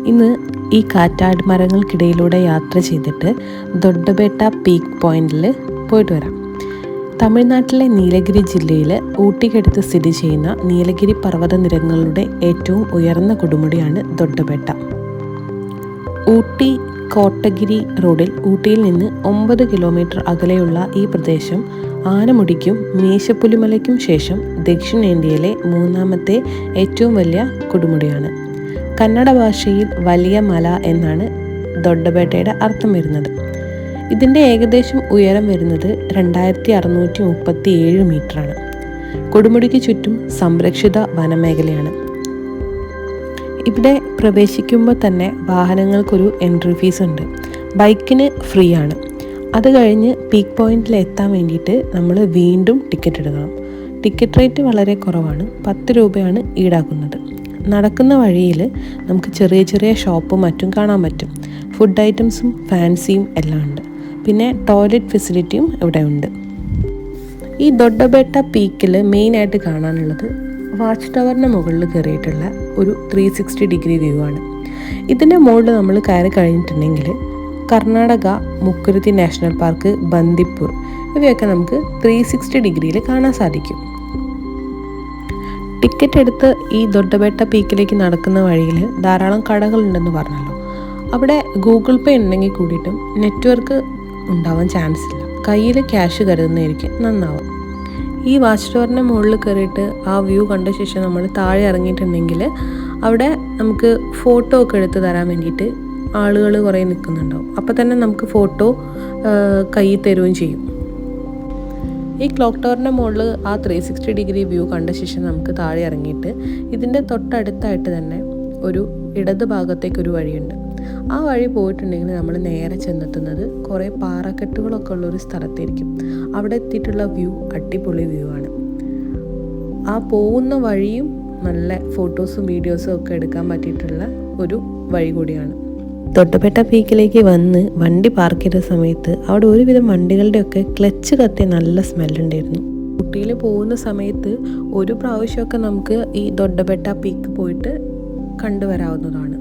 ഇന്ന് ഈ കാറ്റാട് മരങ്ങൾക്കിടയിലൂടെ യാത്ര ചെയ്തിട്ട് ദൊഡ്ഡബെട്ട പീക്ക് പോയിന്റിൽ പോയിട്ട് വരാം. തമിഴ്നാട്ടിലെ നീലഗിരി ജില്ലയിൽ ഊട്ടിക്കടുത്ത് സ്ഥിതി ചെയ്യുന്ന നീലഗിരി പർവ്വതനിരകളുടെ ഏറ്റവും ഉയർന്ന കൊടുമുടിയാണ് ദൊഡ്ഡബെട്ട. ഊട്ടി കോട്ടഗിരി റോഡിൽ ഊട്ടിയിൽ നിന്ന് 9 കിലോമീറ്റർ അകലെയുള്ള ഈ പ്രദേശം ആനമുടിക്കും മീശപ്പുലിമലയ്ക്കും ശേഷം ദക്ഷിണേന്ത്യയിലെ 3ാമത്തെ ഏറ്റവും വലിയ കൊടുമുടിയാണ്. കന്നഡ ഭാഷയിൽ വലിയ മല എന്നാണ് ദൊഡ്ഡബെട്ടയുടെ അർത്ഥം വരുന്നത്. ഇതിൻ്റെ ഏകദേശം ഉയരം വരുന്നത് 2637 മീറ്ററാണ്. കൊടുമുടിക്ക് ചുറ്റും സംരക്ഷിത വനമേഖലയാണ്. ഇവിടെ പ്രവേശിക്കുമ്പോൾ തന്നെ വാഹനങ്ങൾക്കൊരു എൻട്രി ഫീസ് ഉണ്ട്. ബൈക്കിന് ഫ്രീ ആണ്. അത് കഴിഞ്ഞ് പീക്ക് പോയിന്റിൽ എത്താൻ വേണ്ടിയിട്ട് നമ്മൾ വീണ്ടും ടിക്കറ്റ് എടുക്കണം. ടിക്കറ്റ് റേറ്റ് വളരെ കുറവാണ്, 10 രൂപയാണ് ഈടാക്കുന്നത്. നടക്കുന്ന വഴിയിൽ നമുക്ക് ചെറിയ ചെറിയ ഷോപ്പും മറ്റും കാണാൻ പറ്റും. ഫുഡ് ഐറ്റംസും ഫാൻസിയും എല്ലാം ഉണ്ട്. പിന്നെ ടോയ്ലറ്റ് ഫെസിലിറ്റിയും ഇവിടെ ഉണ്ട്. ഈ ദൊഡ്ഡബെട്ട പീക്കിൽ മെയിനായിട്ട് കാണാനുള്ളത് വാച്ച് ടവറിന് മുകളിൽ കയറിയിട്ടുള്ള ഒരു 360 ഡിഗ്രി വ്യൂ ആണ്. ഇതിൻ്റെ മുകളിൽ നമ്മൾ കയറി കഴിഞ്ഞിട്ടുണ്ടെങ്കിൽ കർണാടക മുക്കുരുത്തി നാഷണൽ പാർക്ക്, ബന്ദിപ്പൂർ ഇവയൊക്കെ നമുക്ക് 360 ഡിഗ്രിയിൽ കാണാൻ സാധിക്കും. ടിക്കറ്റ് എടുത്ത് ഈ ദൊഡ്ഡബെട്ട പീക്കിലേക്ക് നടക്കുന്ന വഴിയിൽ ധാരാളം കടകളുണ്ടെന്ന് പറഞ്ഞല്ലോ. അവിടെ ഗൂഗിൾ പേ ഉണ്ടെങ്കിൽ കൂടിയിട്ടും നെറ്റ്വർക്ക് ഉണ്ടാവാൻ ചാൻസ് ഇല്ല. കയ്യിൽ ക്യാഷ് കരുതുന്നതായിരിക്കും നന്നാവും. ഈ വാച്ച് ടവറിൻ്റെ മുകളിൽ കയറിയിട്ട് ആ വ്യൂ കണ്ട ശേഷം നമ്മൾ താഴെ ഇറങ്ങിയിട്ടുണ്ടെങ്കിൽ അവിടെ നമുക്ക് ഫോട്ടോ ഒക്കെ എടുത്ത് തരാൻ വേണ്ടിയിട്ട് ആളുകൾ കുറേ നിൽക്കുന്നുണ്ടാവും. അപ്പോൾ തന്നെ നമുക്ക് ഫോട്ടോ കയ്യിൽ തരുകയും ചെയ്യും. ഈ ക്ലോക്ക് ടവറിൻ്റെ മുകളിൽ ആ 360 ഡിഗ്രി വ്യൂ കണ്ട ശേഷം നമുക്ക് താഴെ ഇറങ്ങിയിട്ട് ഇതിൻ്റെ തൊട്ടടുത്തായിട്ട് തന്നെ ഒരു ഇടത് ഭാഗത്തേക്കൊരു വഴിയുണ്ട്. ആ വഴി പോയിട്ടുണ്ടെങ്കിൽ നമ്മൾ നേരെ ചെന്നെത്തുന്നത് കുറേ പാറക്കെട്ടുകളൊക്കെ ഉള്ളൊരു സ്ഥലത്തായിരിക്കും. അവിടെ എത്തിയിട്ടുള്ള വ്യൂ അടിപൊളി വ്യൂ ആണ്. ആ പോകുന്ന വഴിയും നല്ല ഫോട്ടോസും വീഡിയോസും ഒക്കെ എടുക്കാൻ പറ്റിയിട്ടുള്ള ഒരു വഴി കൂടിയാണ്. ദൊഡ്ഡബെട്ട പീക്കിലേക്ക് വന്ന് വണ്ടി പാർക്ക് ചെയ്ത സമയത്ത് അവിടെ ഒരുവിധം വണ്ടികളുടെയൊക്കെ ക്ലച്ച് കത്തിയ നല്ല സ്മെല്ലുണ്ടായിരുന്നു. ഊട്ടിയിൽ പോകുന്ന സമയത്ത് ഒരു പ്രാവശ്യമൊക്കെ നമുക്ക് ഈ ദൊഡ്ഡബെട്ട പീക്ക് പോയിട്ട് കണ്ടുവരാവുന്നതാണ്.